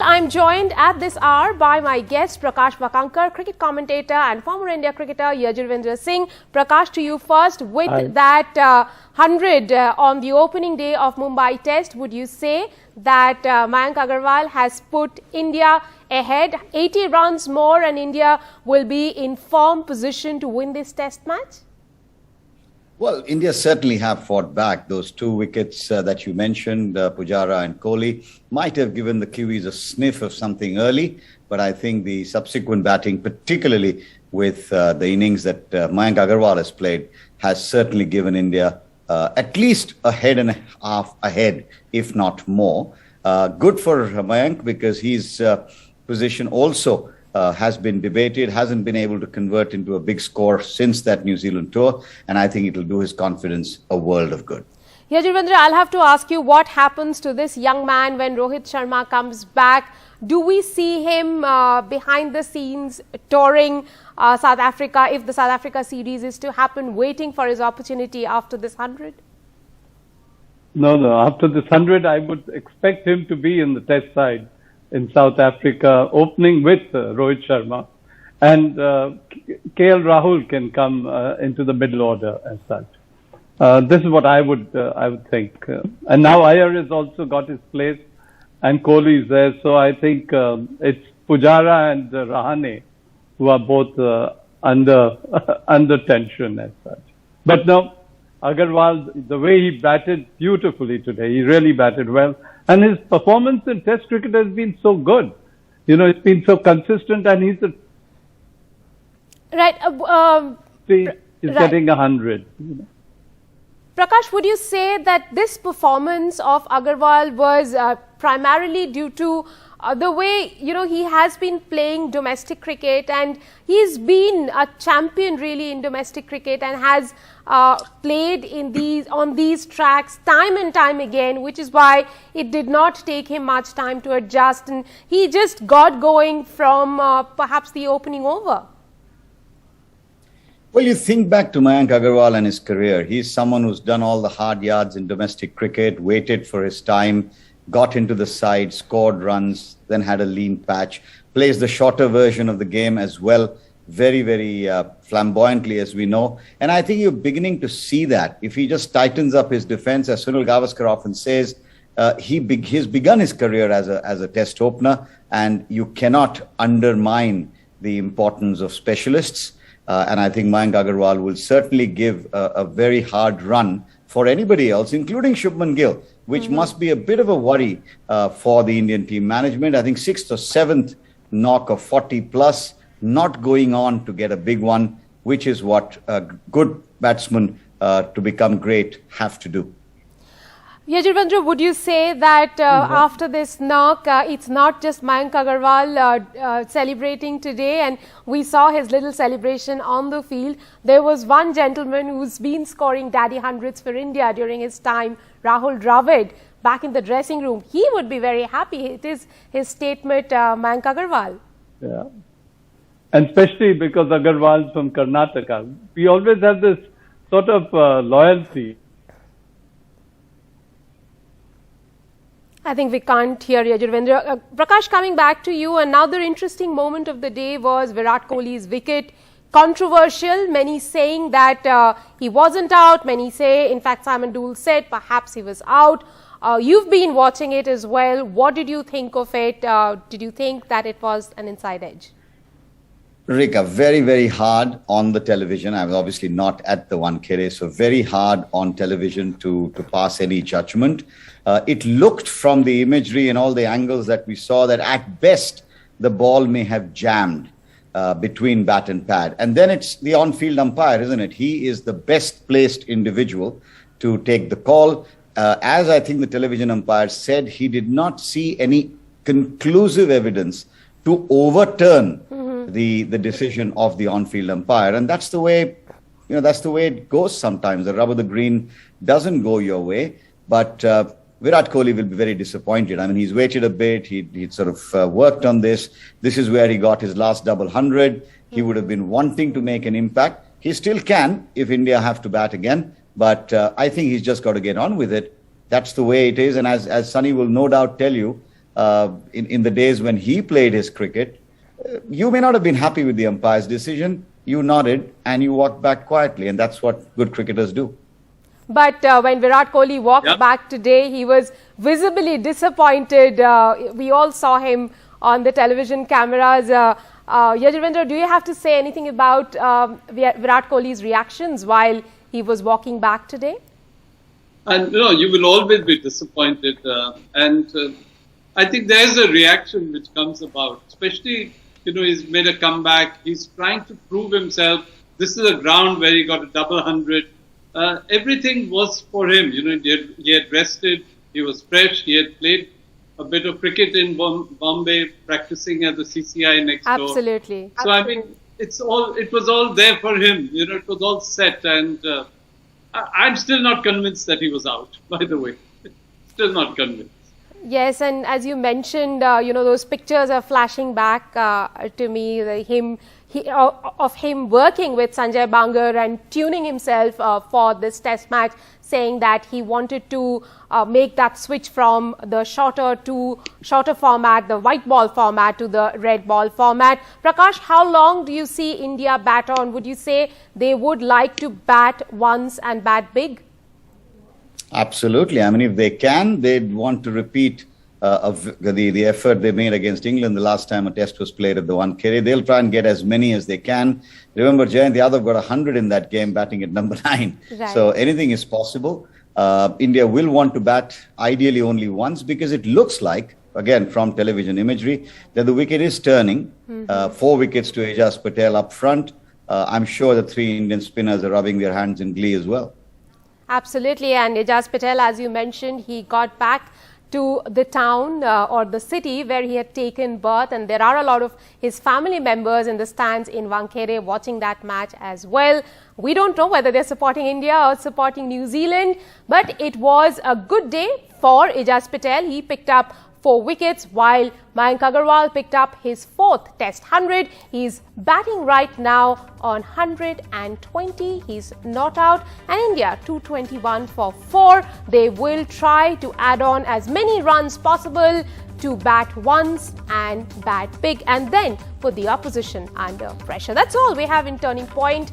I'm joined at this hour by my guest Prakash Bakankar, cricket commentator and former India cricketer Yajurvendra Singh. Prakash, to you first. With that 100 on the opening day of Mumbai Test, would you say that Mayank Agarwal has put India ahead? 80 runs more and India will be in firm position to win this Test match? Well, India certainly have fought back. Those two wickets that you mentioned, Pujara and Kohli, might have given the Kiwis a sniff of something early. But I think the subsequent batting, particularly with the innings that Mayank Agarwal has played, has certainly given India at least a head and a half ahead, if not more. Good for Mayank because his position also has been debated, hasn't been able to convert into a big score since that New Zealand tour, and I think it will do his confidence a world of good. Yajurvendra, I'll have to ask you what happens to this young man when Rohit Sharma comes back. Do we see him behind the scenes touring South Africa if the South Africa series is to happen, waiting for his opportunity after this 100? No. After this 100, I would expect him to be in the Test side in South Africa, opening with Rohit Sharma, and KL Rahul can come into the middle order as such. This is what I would think. And now Iyer has also got his place, and Kohli is there. So I think it's Pujara and Rahane who are both under tension as such. But no, Agarwal, the way he batted beautifully today, he really batted well. And his performance in Test cricket has been so good. You know, it's been so consistent, and he's getting 100. You know. Prakash, would you say that this performance of Agarwal was primarily due to the way, you know, he has been playing domestic cricket, and he's been a champion really in domestic cricket and has played on these tracks time and time again, which is why it did not take him much time to adjust, and he just got going from perhaps the opening over? Well, you think back to Mayank Agarwal and his career. He's someone who's done all the hard yards in domestic cricket, waited for his time, got into the side, scored runs, then had a lean patch, plays the shorter version of the game as well, very, very flamboyantly, as we know. And I think you're beginning to see that. If he just tightens up his defense, as Sunil Gavaskar often says, he's begun his career as a Test opener, and you cannot undermine the importance of specialists. And I think Mayank Agarwal will certainly give a very hard run for anybody else, including Shubman Gill, which must be a bit of a worry for the Indian team management. I think 6th or 7th knock of 40 plus, not going on to get a big one, which is what good batsmen to become great have to do. Yajurvendra, would you say that after this knock, it's not just Mayank Agarwal celebrating today, and we saw his little celebration on the field. There was one gentleman who's been scoring daddy hundreds for India during his time, Rahul Dravid, back in the dressing room. He would be very happy. It is his statement, Mayank Agarwal. Yeah. And especially because Agarwal's from Karnataka. We always have this sort of loyalty. I think we can't hear Yajurvendra. Prakash, coming back to you, another interesting moment of the day was Virat Kohli's wicket. Controversial, many saying that he wasn't out, many say, in fact, Simon Doull said perhaps he was out. You've been watching it as well. What did you think of it? Did you think that it was an inside edge? Rika, very, very hard on the television. I was obviously not at the Wankhede, so very hard on television to pass any judgment. It looked from the imagery and all the angles that we saw that at best the ball may have jammed between bat and pad. And then it's the on-field umpire, isn't it? He is the best placed individual to take the call. As I think the television umpire said, he did not see any conclusive evidence to overturn the decision of the on-field umpire. And that's the way, you know, that's the way it goes sometimes. The rub of the green doesn't go your way. But Virat Kohli will be very disappointed. I mean, he's waited a bit. He'd sort of worked on this. This is where he got his last double 100. He would have been wanting to make an impact. He still can if India have to bat again. But I think he's just got to get on with it. That's the way it is. And as Sunny will no doubt tell you, in the days when he played his cricket, you may not have been happy with the umpire's decision. You nodded and you walked back quietly, and that's what good cricketers do. But when Virat Kohli walked back today, he was visibly disappointed. We all saw him on the television cameras. Yajurvendra, do you have to say anything about Virat Kohli's reactions while he was walking back today? And you will always be disappointed. I think there is a reaction which comes about, especially, he's made a comeback. He's trying to prove himself. This is a ground where he got a double 100. Everything was for him. He had rested. He was fresh. He had played a bit of cricket in Bombay, practicing at the CCI next door. Absolutely. So I mean, it was all there for him. It was all set, and I'm still not convinced that he was out. By the way, still not convinced. Yes, and as you mentioned, those pictures are flashing back to me. Of him working with Sanjay Bangar and tuning himself for this test match, saying that he wanted to make that switch from the shorter format, the white ball format, to the red ball format. Prakash, how long do you see India bat on? Would you say they would like to bat once and bat big? Absolutely. I mean, if they can, they'd want to repeat the effort they made against England the last time a test was played at the Wankhede. They'll try and get as many as they can. Remember, Jayant Yadav got 100 in that game, batting at number 9. Right. So anything is possible. India will want to bat ideally only once, because it looks like, again, from television imagery, that the wicket is turning. 4 wickets to Ajaz Patel up front. I'm sure the 3 Indian spinners are rubbing their hands in glee as well. Absolutely, and Ajaz Patel, as you mentioned, he got back to the town or the city where he had taken birth, and there are a lot of his family members in the stands in Wankhede watching that match as well. We don't know whether they're supporting India or supporting New Zealand, but it was a good day for Ajaz Patel. He picked up 4 wickets, while Mayank Agarwal picked up his 4th Test 100. He's batting right now on 120. He's not out. And India 221 for 4. They will try to add on as many runs possible to bat once and bat big, and then put the opposition under pressure. That's all we have in Turning Point.